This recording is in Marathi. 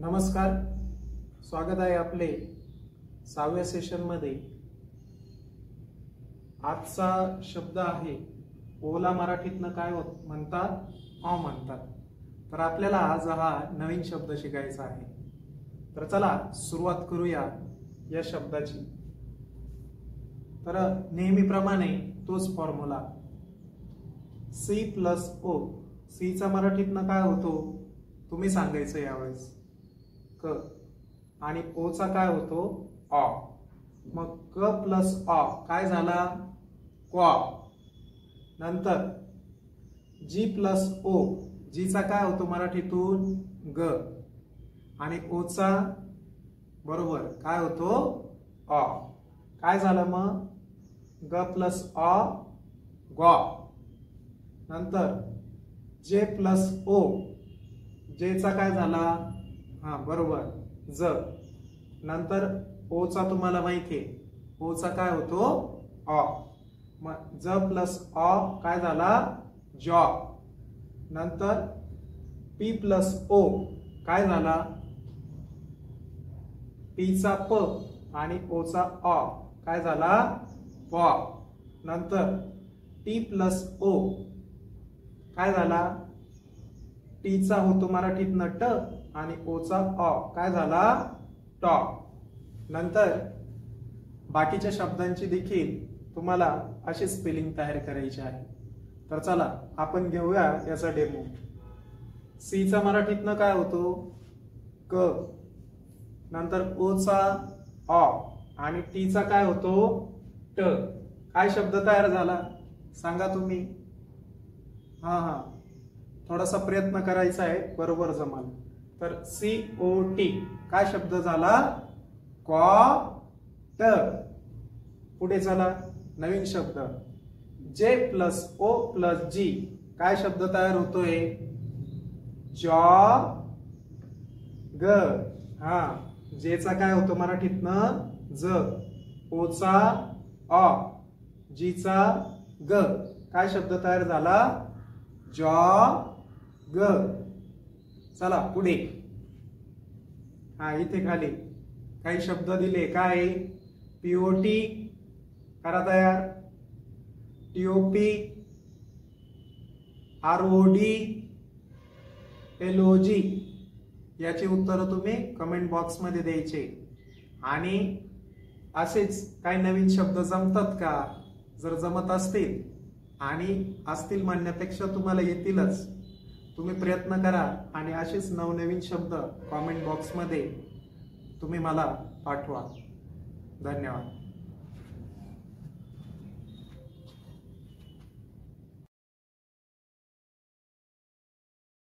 नमस्कार, स्वागत आहे आपले 6व्या सेशन मध्ये। आजचा शब्द आहे ओला मराठीतनं काय म्हणतात? म्हणतात। तर आपल्याला आज हा नवीन शब्द शिकायचा आहे। तर चला सुरुवात करूया या शब्दाची। तर नेहमीप्रमाणे तोच फॉर्म्युला C + O। C चा मराठीतनं काय होतो तुम्ही सांगायचं यावेळेस। क आणि ओ चा काय होतो अ। मग क + अ काय झाला क्वा। नंतर G + O, जी चा काय होतो मराठीतून ग आणि ओ चा बरोबर काय होतो अ। काय झालं मग ग + अ ग्वा। नंतर J + O, जे चा काय झाला बरोबर ज। नंतर ओ चा तुम्हाला माहिती आहे ओ चा काय होतो अ। मग ज + अ काय झाला जॉ। नंतर P + O काय झाला P चा प आणि O चा अ काय झाला प। नंतर T + O काय झाला टी चा होतो मराठीतनं ट आणि ओ चा अ काय झाला टॉ। नंतर बाकीच्या शब्दांची देखील तुम्हाला अशी स्पेलिंग तयार करायची आहे। तर चला आपण घेऊया याचा डेमो। सी चा मराठीतनं काय होतो क। नंतर ओ चा अ आणि टी चा काय होतो ट। काय शब्द तयार झाला सांगा तुम्ही। थोडासा प्रयत्न करायचा आहे बरोबर जमाल। तर COT काय शब्द झाला कॉट। पुढे चला नवीन शब्द J + O + G काय शब्द तयार होतोय जॉग। जे चा काय होतो मराठीतनं ज, ओ चा अ, जी चा ग काय शब्द तयार झाला जॉग। चला पुढे इथे खाली काही शब्द दिले काय POT करा तयार, TOP, ROD, LOG याची उत्तर तुम्ही कमेंट बॉक्स मध्ये द्यायचे। आणि असेच काही नवीन शब्द जमतात का? जर जमत असतील आणि असतील म्हणण्यापेक्षा तुम्हाला येतीलच, तुम्ही प्रयत्न करा आणि असेच नवनवीन शब्द कमेंट बॉक्स मध्ये तुम्ही मला पाठवा। धन्यवाद।